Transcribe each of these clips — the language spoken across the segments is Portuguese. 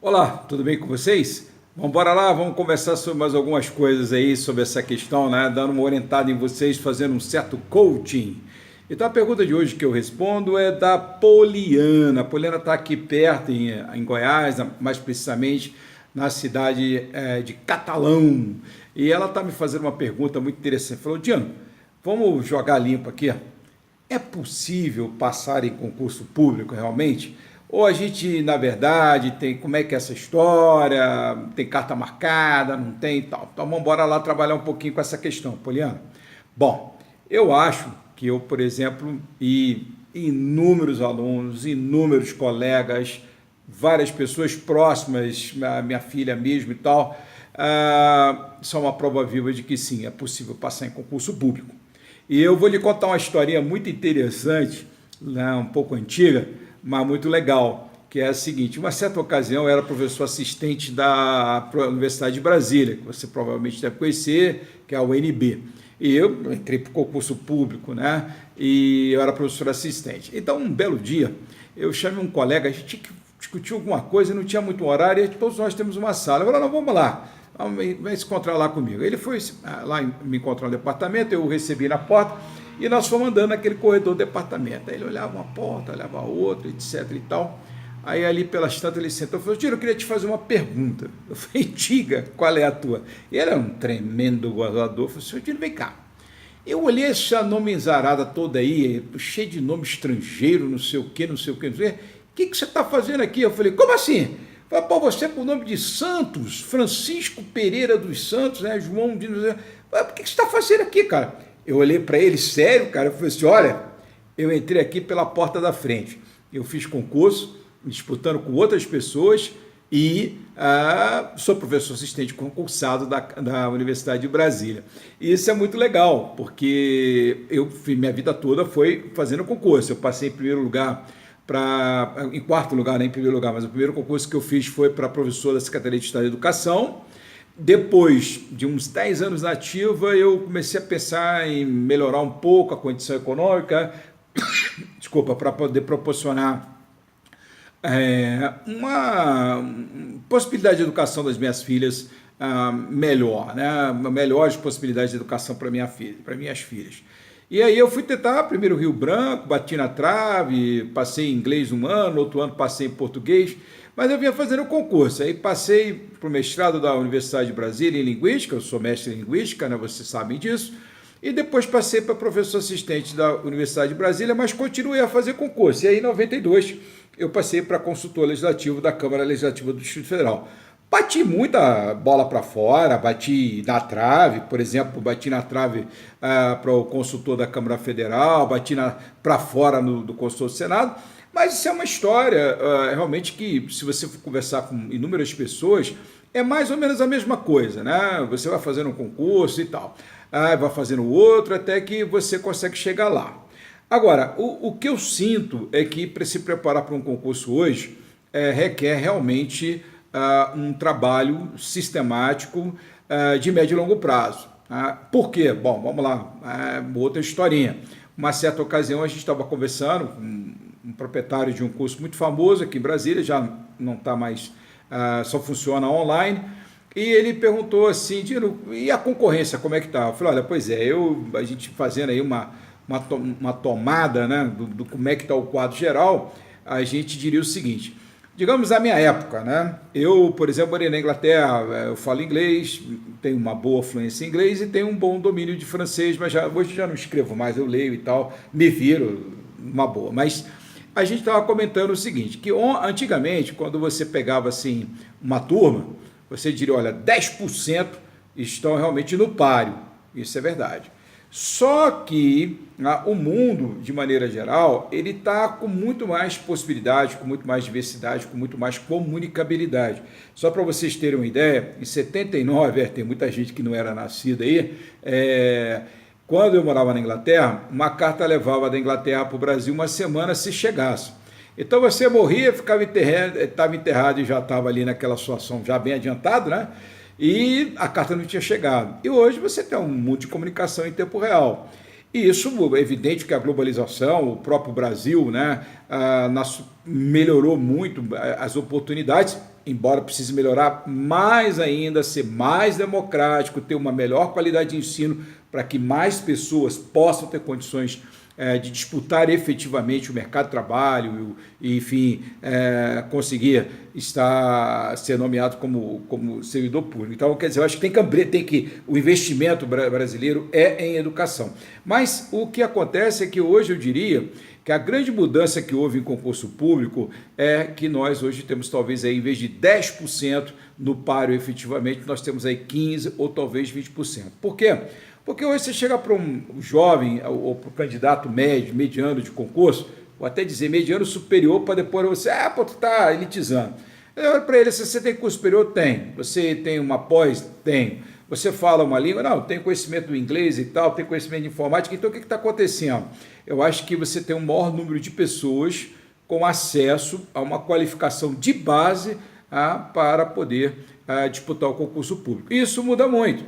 Olá, tudo bem com vocês? Vamos embora lá, vamos conversar sobre mais algumas coisas aí, sobre essa questão, né? Dando uma orientada em vocês, fazendo um certo coaching. Então a pergunta de hoje que eu respondo é da Poliana. A Poliana está aqui perto, em Goiás, mais precisamente na cidade de Catalão. E ela está me fazendo uma pergunta muito interessante. Falou, Diano, vamos jogar limpo aqui. É possível passar em concurso público realmente? Ou a gente, na verdade, tem como é que é essa história? Tem carta marcada, não tem e tal. Então vamos embora lá trabalhar um pouquinho com essa questão, Poliana. Bom, eu acho que eu, por exemplo, e inúmeros alunos, inúmeros colegas, várias pessoas próximas, a minha filha mesmo e tal, são uma prova viva de que sim, é possível passar em concurso público. E eu vou lhe contar uma historinha muito interessante, né, um pouco antiga, mas muito legal, que é a seguinte: uma certa ocasião eu era professor assistente da Universidade de Brasília, que você provavelmente deve conhecer, que é a UNB. E eu entrei para o concurso público, né? E eu era professor assistente. Então, um belo dia, eu chamei um colega, a gente tinha que discutir alguma coisa, não tinha muito horário, e todos nós temos uma sala. Eu falei, não, vamos lá. Vai se encontrar lá comigo. Ele foi lá me encontrar no departamento, eu o recebi na porta e nós fomos andando naquele corredor do departamento. Aí ele olhava uma porta, olhava a outra, etc e tal. Aí ali pelas tantas ele sentou e falou, Tiro, eu queria te fazer uma pergunta. Eu falei, diga, qual é a tua? E ele era um tremendo gozador. Eu falei, senhor Tiro, vem cá. Eu olhei essa nomenzarada toda aí, cheio de nome estrangeiro, não sei o que, não sei o que, não sei o que. O que você está fazendo aqui? Eu falei, como assim? Falei, pô, você com o nome de Santos, Francisco Pereira dos Santos, né? João de... Por que você está fazendo aqui, cara? Eu olhei para ele, sério, cara, eu falei assim, olha, eu entrei aqui pela porta da frente. Eu fiz concurso, disputando com outras pessoas e sou professor assistente concursado da Universidade de Brasília. E isso é muito legal, porque minha vida toda foi fazendo concurso. Eu passei em primeiro lugar em quarto lugar, nem em primeiro lugar, mas o primeiro concurso que eu fiz foi para professor da Secretaria de Estado de Educação. Depois de uns 10 anos na ativa, eu comecei a pensar em melhorar um pouco a condição econômica, desculpa, para poder proporcionar uma possibilidade de educação das minhas filhas melhor, né? Melhores possibilidades de educação para minhas filhas. E aí eu fui tentar, primeiro Rio Branco, bati na trave, passei em inglês um ano, outro ano passei em português, mas eu vinha fazendo o concurso. Aí passei para o mestrado da Universidade de Brasília em Linguística, eu sou mestre em Linguística, né, vocês sabem disso, e depois passei para professor assistente da Universidade de Brasília, mas continuei a fazer concurso. E aí em 92 eu passei para consultor legislativo da Câmara Legislativa do Distrito Federal. Bati muita bola para fora, bati na trave, por exemplo, bati na trave para o consultor da Câmara Federal, bati para fora do consultor do Senado, mas isso é uma história realmente que, se você for conversar com inúmeras pessoas, é mais ou menos a mesma coisa, né? Você vai fazendo um concurso e tal, vai fazendo outro até que você consegue chegar lá. Agora, o que eu sinto é que para se preparar para um concurso hoje requer realmente um trabalho sistemático de médio e longo prazo. Por quê? Bom, vamos lá, outra historinha. Uma certa ocasião a gente estava conversando com um proprietário de um curso muito famoso aqui em Brasília, já não está mais, só funciona online, e ele perguntou assim, e a concorrência, como é que está? Eu falei, olha, pois é, a gente fazendo aí uma tomada, né, do como é que está o quadro geral, a gente diria o seguinte, digamos a minha época, né? Eu, por exemplo, morei na Inglaterra, eu falo inglês, tenho uma boa fluência em inglês e tenho um bom domínio de francês, mas hoje já não escrevo mais, eu leio e tal, me viro uma boa. Mas a gente estava comentando o seguinte, que antigamente, quando você pegava assim uma turma, você diria, olha, 10% estão realmente no páreo, isso é verdade. Só que o mundo, de maneira geral, ele está com muito mais possibilidades, com muito mais diversidade, com muito mais comunicabilidade. Só para vocês terem uma ideia, em 79, tem muita gente que não era nascida aí, quando eu morava na Inglaterra, uma carta levava da Inglaterra para o Brasil uma semana se chegasse. Então você morria, estava enterrado e já estava ali naquela situação já bem adiantado, né? E a carta não tinha chegado. E hoje você tem um mundo de comunicação em tempo real. E isso é evidente que a globalização, o próprio Brasil, né, melhorou muito as oportunidades, embora precise melhorar mais ainda, ser mais democrático, ter uma melhor qualidade de ensino para que mais pessoas possam ter condições de disputar efetivamente o mercado de trabalho e, enfim, conseguir ser nomeado como servidor público. Então, quer dizer, eu acho que o investimento brasileiro é em educação. Mas o que acontece é que hoje eu diria que a grande mudança que houve em concurso público é que nós hoje temos talvez aí, em vez de 10% no páreo efetivamente, nós temos aí 15% ou talvez 20%. Por quê? Porque hoje você chega para um jovem ou para o candidato mediano de concurso, ou até dizer mediano superior, para depois você, tu está elitizando. Eu olho para ele, se você tem curso superior? Tem. Você tem uma pós? Tem. Você fala uma língua? Não, tem conhecimento do inglês e tal, tem conhecimento de informática. Então, o que está acontecendo? Eu acho que você tem um maior número de pessoas com acesso a uma qualificação de base para poder disputar o concurso público. Isso muda muito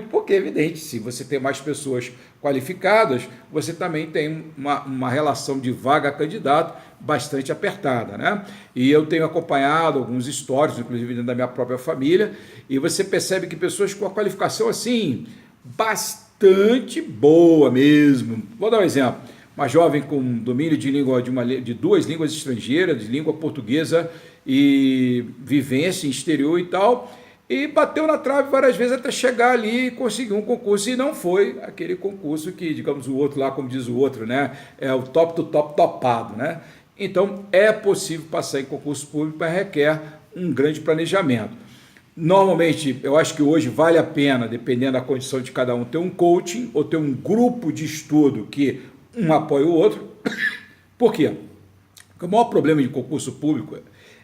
porque, é evidente, se você tem mais pessoas qualificadas, você também tem uma relação de vaga candidato bastante apertada, né? E eu tenho acompanhado alguns históricos, inclusive dentro da minha própria família, e você percebe que pessoas com a qualificação assim, bastante boa mesmo. Vou dar um exemplo. Uma jovem com domínio de duas línguas estrangeiras, de língua portuguesa e vivência em exterior e tal, e bateu na trave várias vezes até chegar ali e conseguir um concurso, e não foi aquele concurso que, digamos, o outro lá, como diz o outro, né, é o top do top topado, né? Então, é possível passar em concurso público, mas requer um grande planejamento. Normalmente, eu acho que hoje vale a pena, dependendo da condição de cada um, ter um coaching ou ter um grupo de estudo que um apoia o outro. Por quê? Porque o maior problema de concurso público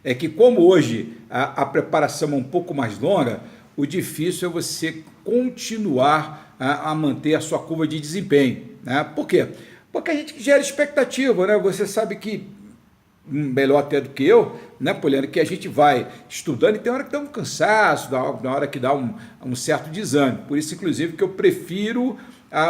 é que, como hoje a preparação é um pouco mais longa, o difícil é você continuar a manter a sua curva de desempenho, né? Por quê? Porque a gente gera expectativa, né? Você sabe que, melhor até do que eu, né, Poliana, que a gente vai estudando e tem hora que dá um cansaço, na hora que dá um certo desânimo. Por isso, inclusive, que eu prefiro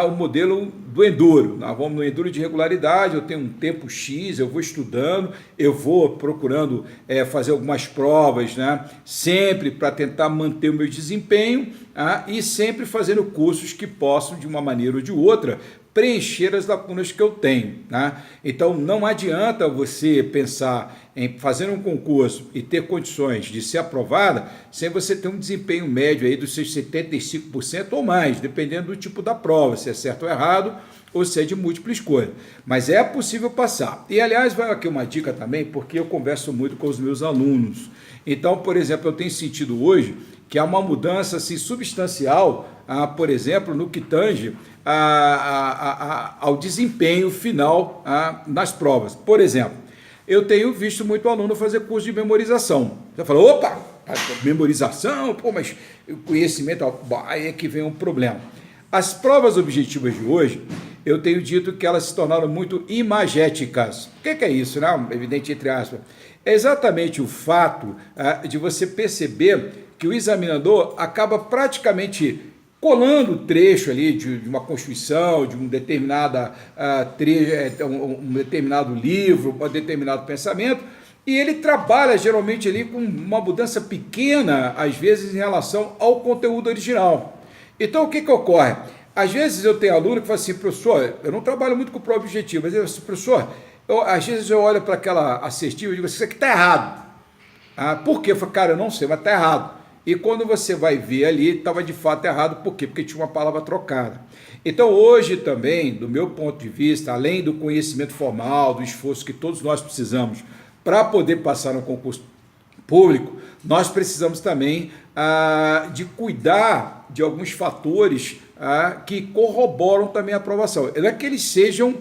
o modelo do Enduro. Nós vamos no Enduro de regularidade, eu tenho um tempo X, eu vou estudando, eu vou procurando fazer algumas provas, né, sempre para tentar manter o meu desempenho, e sempre fazendo cursos que possam, de uma maneira ou de outra, preencher as lacunas que eu tenho, né? Então, não adianta você pensar em fazer um concurso e ter condições de ser aprovada sem você ter um desempenho médio aí dos seus 75% ou mais, dependendo do tipo da prova, se é certo ou errado, ou se é de múltipla escolha. Mas é possível passar. E, aliás, vai aqui uma dica também, porque eu converso muito com os meus alunos. Então, por exemplo, eu tenho sentido hoje que há uma mudança assim, substancial, por exemplo, no que tange ao desempenho final nas provas. Por exemplo, eu tenho visto muito aluno fazer curso de memorização. Você fala, opa, memorização, mas o conhecimento, aí é que vem um problema. As provas objetivas de hoje, eu tenho dito que elas se tornaram muito imagéticas. O que é isso, né? Evidente, entre aspas. É exatamente o fato de você perceber que o examinador acaba praticamente colando o trecho ali de uma Constituição, de um determinado livro, um determinado pensamento, e ele trabalha geralmente ali com uma mudança pequena, às vezes, em relação ao conteúdo original. Então, o que ocorre? Às vezes eu tenho aluno que fala assim, professor, eu não trabalho muito com prova objetiva, mas eu assim, professor, às vezes eu olho para aquela assertiva e digo, isso aqui está errado. Por quê? Eu falo, cara, eu não sei, mas está errado. E quando você vai ver ali, estava de fato errado. Por quê? Porque tinha uma palavra trocada. Então, hoje também, do meu ponto de vista, além do conhecimento formal, do esforço que todos nós precisamos para poder passar no concurso público, nós precisamos também de cuidar de alguns fatores que corroboram também a aprovação. Não é que eles sejam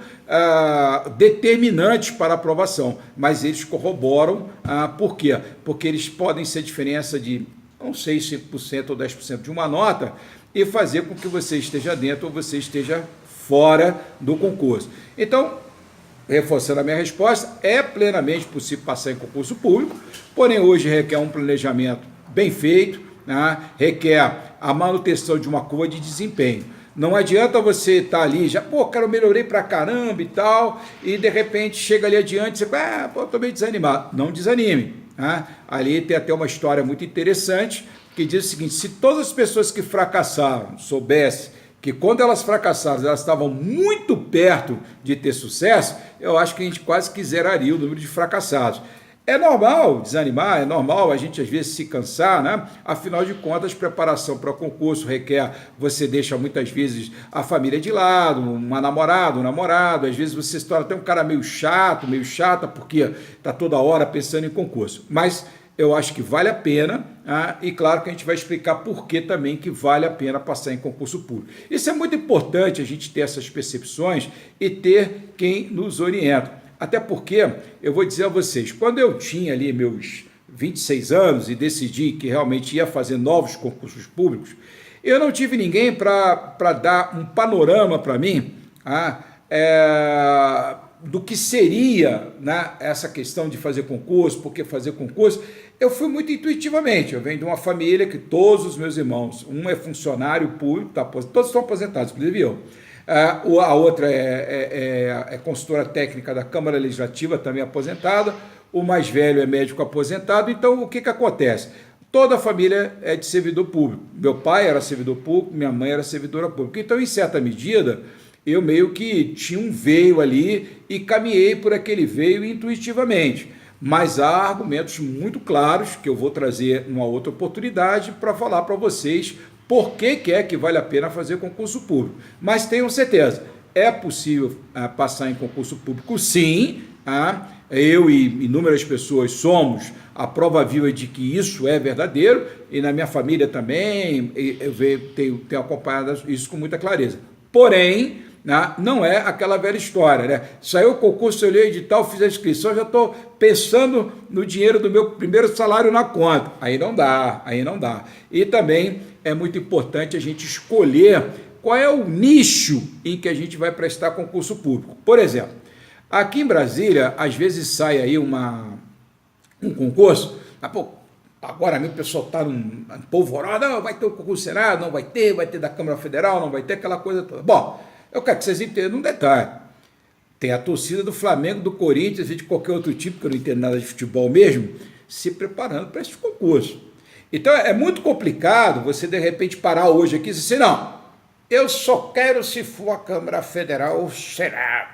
determinantes para a aprovação, mas eles corroboram. Por quê? Porque eles podem ser diferença de, não sei, 5% ou 10% de uma nota e fazer com que você esteja dentro ou você esteja fora do concurso. Então, reforçando a minha resposta, é plenamente possível passar em concurso público, porém hoje requer um planejamento bem feito, requer a manutenção de uma curva de desempenho. Não adianta você estar ali, já, pô, cara, eu melhorei pra caramba e tal, e de repente chega ali adiante, você, pô, tô meio desanimado. Não desanime. Tá? Ali tem até uma história muito interessante, que diz o seguinte: se todas as pessoas que fracassaram soubessem que quando elas fracassaram, elas estavam muito perto de ter sucesso, eu acho que a gente quase que zeraria o número de fracassados. É normal desanimar, é normal a gente às vezes se cansar, né? Afinal de contas, preparação para concurso requer, você deixa muitas vezes a família de lado, uma namorada, um namorado, às vezes você se torna até um cara meio chato, meio chata, porque está toda hora pensando em concurso. Mas eu acho que vale a pena, e claro que a gente vai explicar por que também que vale a pena passar em concurso público. Isso é muito importante, a gente ter essas percepções e ter quem nos orienta. Até porque, eu vou dizer a vocês, quando eu tinha ali meus 26 anos e decidi que realmente ia fazer novos concursos públicos, eu não tive ninguém para dar um panorama para mim, do que seria, né, essa questão de fazer concurso, por que fazer concurso. Eu fui muito intuitivamente. Eu venho de uma família que todos os meus irmãos, um é funcionário público, todos estão aposentados, inclusive eu. A outra é consultora técnica da Câmara Legislativa, também aposentada. O mais velho é médico aposentado. Então, o que acontece? Toda a família é de servidor público. Meu pai era servidor público, minha mãe era servidora pública. Então, em certa medida, eu meio que tinha um veio ali e caminhei por aquele veio intuitivamente. Mas há argumentos muito claros que eu vou trazer numa outra oportunidade para falar para vocês por que é que vale a pena fazer concurso público. Mas tenham certeza, é possível passar em concurso público, sim. Eu e inúmeras pessoas somos a prova viva de que isso é verdadeiro, e na minha família também eu tenho acompanhado isso com muita clareza. Porém, não é aquela velha história, né? Saiu o concurso, eu olhei o edital, fiz a inscrição, já estou pensando no dinheiro do meu primeiro salário na conta. Aí não dá. E também é muito importante a gente escolher qual é o nicho em que a gente vai prestar concurso público. Por exemplo, aqui em Brasília, às vezes sai aí um concurso, agora mesmo o pessoal está num polvorada, vai ter o concurso do Senado, não vai ter da Câmara Federal, não vai ter, aquela coisa toda. Bom, eu quero que vocês entendam um detalhe. Tem a torcida do Flamengo, do Corinthians e de qualquer outro tipo, que eu não entendo nada de futebol mesmo, se preparando para esse concurso. Então é muito complicado você de repente parar hoje aqui e dizer assim, não, eu só quero se for a Câmara Federal ou o Senado.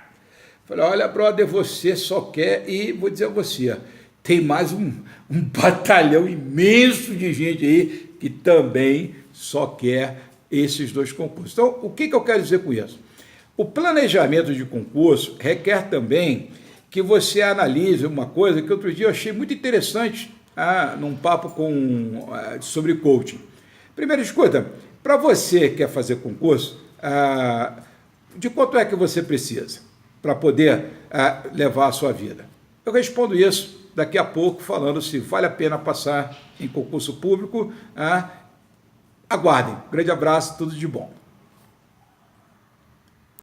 Falei, olha, brother, você só quer, e vou dizer a você, tem mais um batalhão imenso de gente aí que também só quer esses dois concursos. Então, o que eu quero dizer com isso? O planejamento de concurso requer também que você analise uma coisa que outro dia eu achei muito interessante num papo sobre coaching. Primeiro, escuta, para você que quer fazer concurso, de quanto é que você precisa para poder levar a sua vida? Eu respondo isso daqui a pouco, falando se vale a pena passar em concurso público. Aguardem. Grande abraço, tudo de bom.